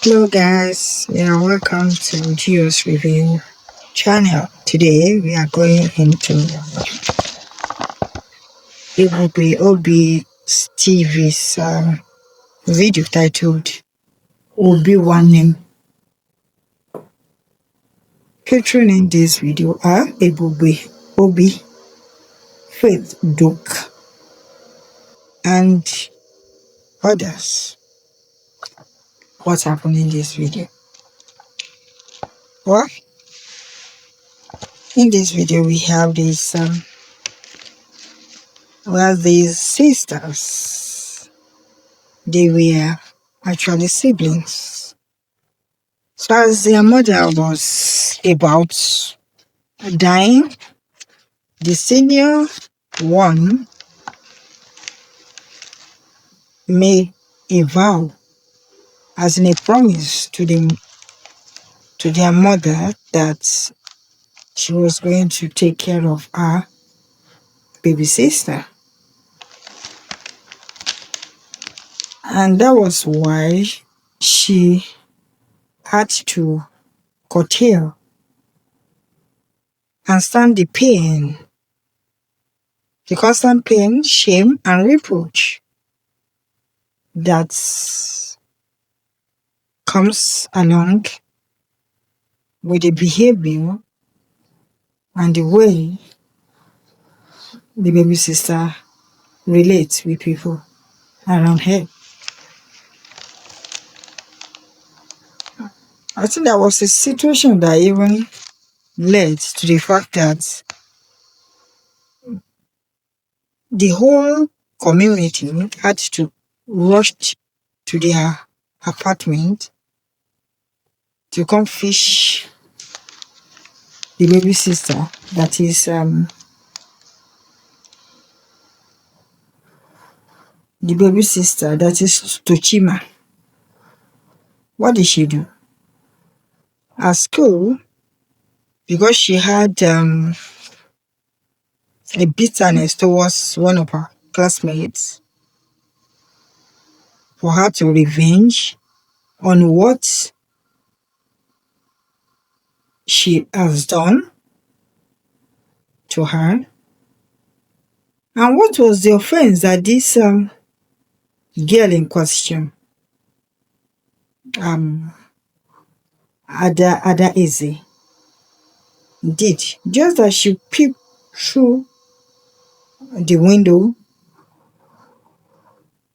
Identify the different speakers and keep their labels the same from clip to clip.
Speaker 1: Hello guys, welcome to Geo's Review channel. Today we are going into Ebube Obi's TV's video titled OBINWANNE. Featuring in this video are Ebube Obi, Faith Duke, and others. What happened in this video? Well, in this video we have these sisters. They were actually siblings. So as their mother was about dying, the senior one made a vow as in a promise to their mother that she was going to take care of her baby sister. And that was why she had to curtail and stand the pain, the constant pain, shame, and reproach that comes along with the behavior and the way the baby sister relates with people around her. I think that was a situation that even led to the fact that the whole community had to rush to their apartment to come fish the baby sister, that is Tochima. What did she do? At school, because she had a bitterness towards one of her classmates, for her to revenge on what she has done to her. And what was the offense that this girl in question, Ada Easy, did? Just that she peeped through the window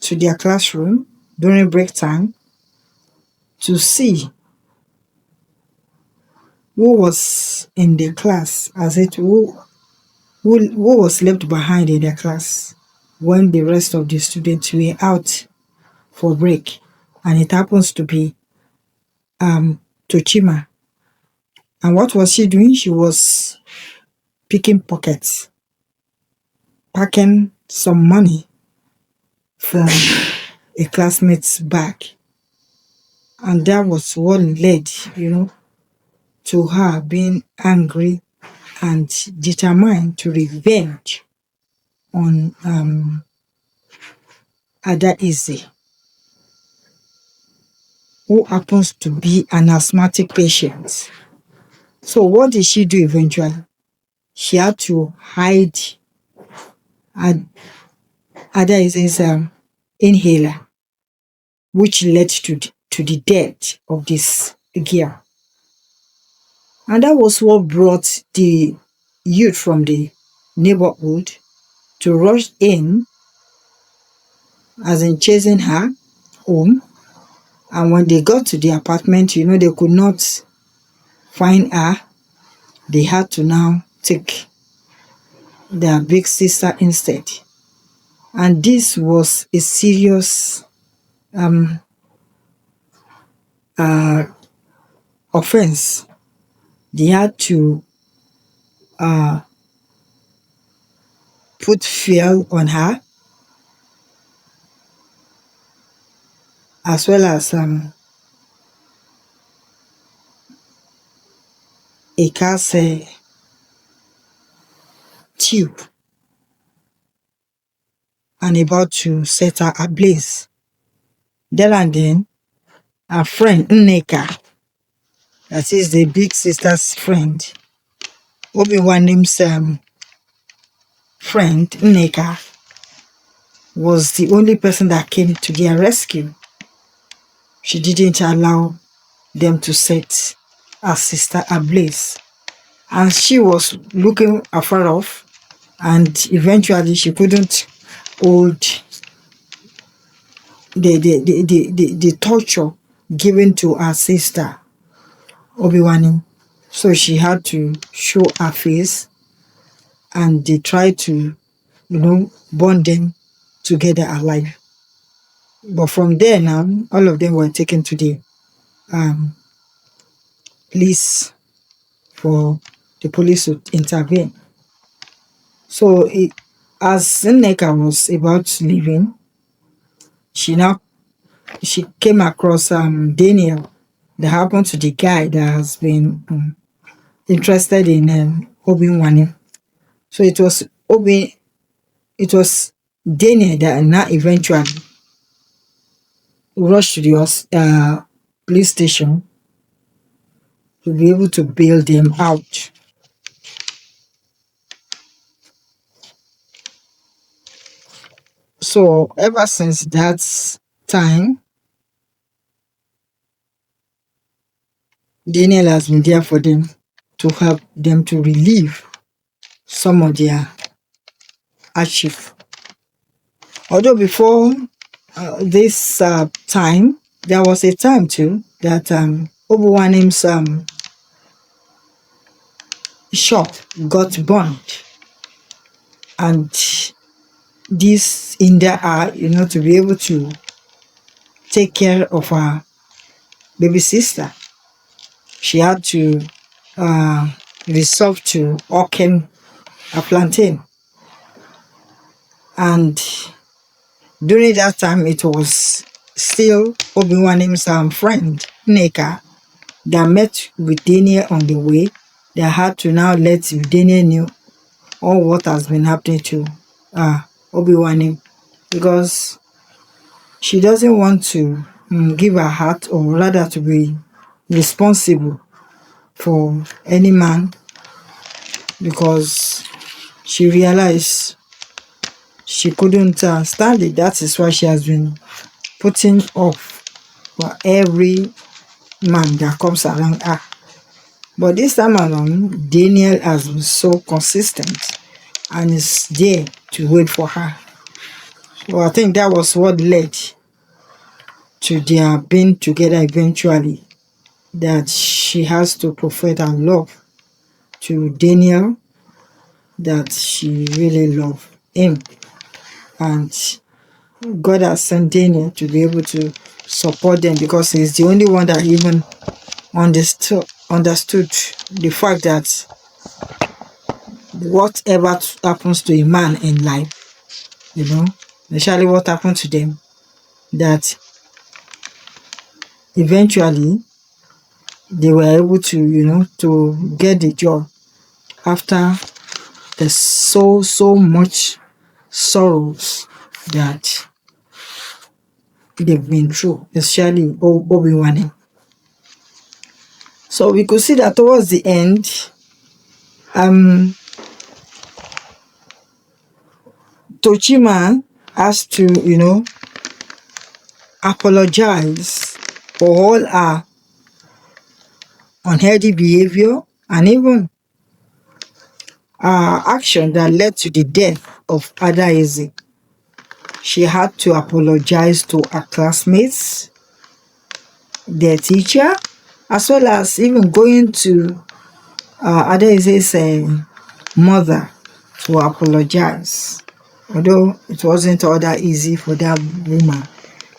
Speaker 1: to their classroom during break time to see who was in the class, who was left behind in the class when the rest of the students were out for break. And it happens to be Tochima. And what was she doing? She was picking pockets, packing some money from a classmate's bag. And that was what led, to her being angry and determined to revenge on Ada Easy, who happens to be an asthmatic patient. So what did she do eventually? She had to hide Ada Easy's inhaler, which led to the death of this girl. And that was what brought the youth from the neighborhood to rush in, as in chasing her home. And when they got to the apartment, they could not find her. They had to now take their big sister instead. And this was a serious offense. They had to put fear on her, as well as a gas tube, and about to set her ablaze. Then and then, her friend Nneka, that is the big sister's friend, Obinwanne's friend Nneka, was the only person that came to their rescue. She didn't allow them to set her sister ablaze. And she was looking afar off, and eventually she couldn't hold the torture given to her sister, Obiwanne. So she had to show her face, and they tried to, burn them together alive. But from there now, all of them were taken to the police for the police to intervene. So as Nneka was about leaving, she came across Daniel, that happened to the guy that has been interested in Obinwanne. So it was Daniel that now eventually rushed to the police station to be able to bail them out. So ever since that time, Daniel has been there for them to help them to relieve some of their hardship. Although before this time, there was a time too that Obiwanne's shop got burned, and this hindered her, to be able to take care of her baby sister. She had to resort to hawking a plantain, and during that time it was still Obinwanne's friend Nneka that met with Daniel on the way. They had to now let Daniel know all what has been happening to Obinwanne, because she doesn't want to give her heart, or rather to be responsible for any man, because she realized she couldn't stand it. That is why she has been putting off for every man that comes around her. But this time around, Daniel has been so consistent and is there to wait for her. So I think that was what led to their being together eventually, that she has to profess her love to Daniel, that she really loves him. And God has sent Daniel to be able to support them, because he's the only one that even understood the fact that whatever happens to a man in life, especially what happened to them, that eventually they were able to, to get the job after there's so much sorrows that they've been through, especially Obiwanne. So we could see that towards the end, Tochima has to, apologize for all her unhealthy behavior and even action that led to the death of Adaeze. She had to apologize to her classmates, their teacher, as well as even going to Adaeze's mother to apologize. Although it wasn't all that easy for that woman,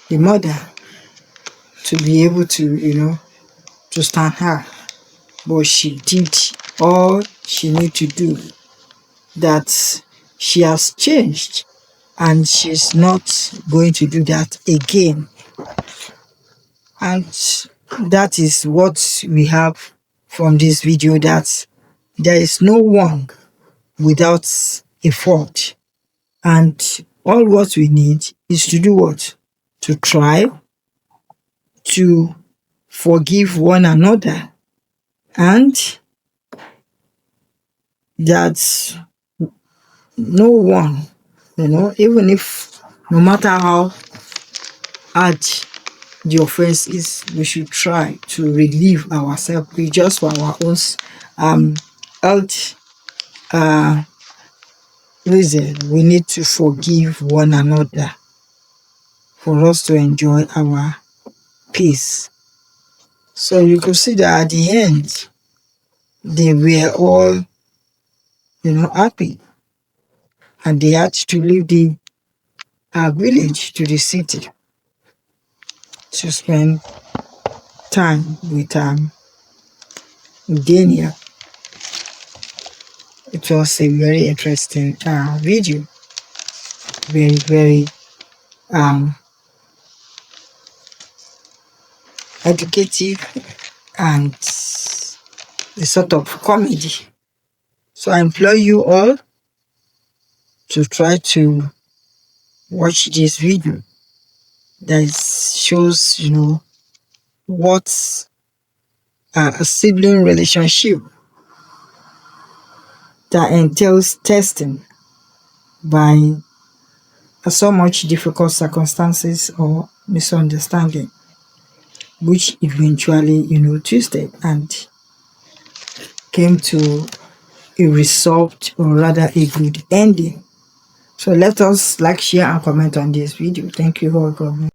Speaker 1: the mother, to be able to, to stand her. But she did all she needed to do. That she has changed, and she's not going to do that again. And that is what we have from this video, that there is no one without a fault. And all what we need is to do what? To try to forgive one another, and that no one, even if, no matter how hard the offense is, we should try to relieve ourselves. We just for our own health reason, we need to forgive one another for us to enjoy our peace. So you could see that at the end, they were all, happy, and they had to leave the village to the city to spend time with Daniel. It was a very interesting video, very, very educative, and a sort of comedy. So I implore you all to try to watch this video that shows, what a sibling relationship that entails testing by so much difficult circumstances or misunderstanding, which eventually, twisted and came to a resolved, or rather a good ending. So let us like, share, and comment on this video. Thank you all. God bless.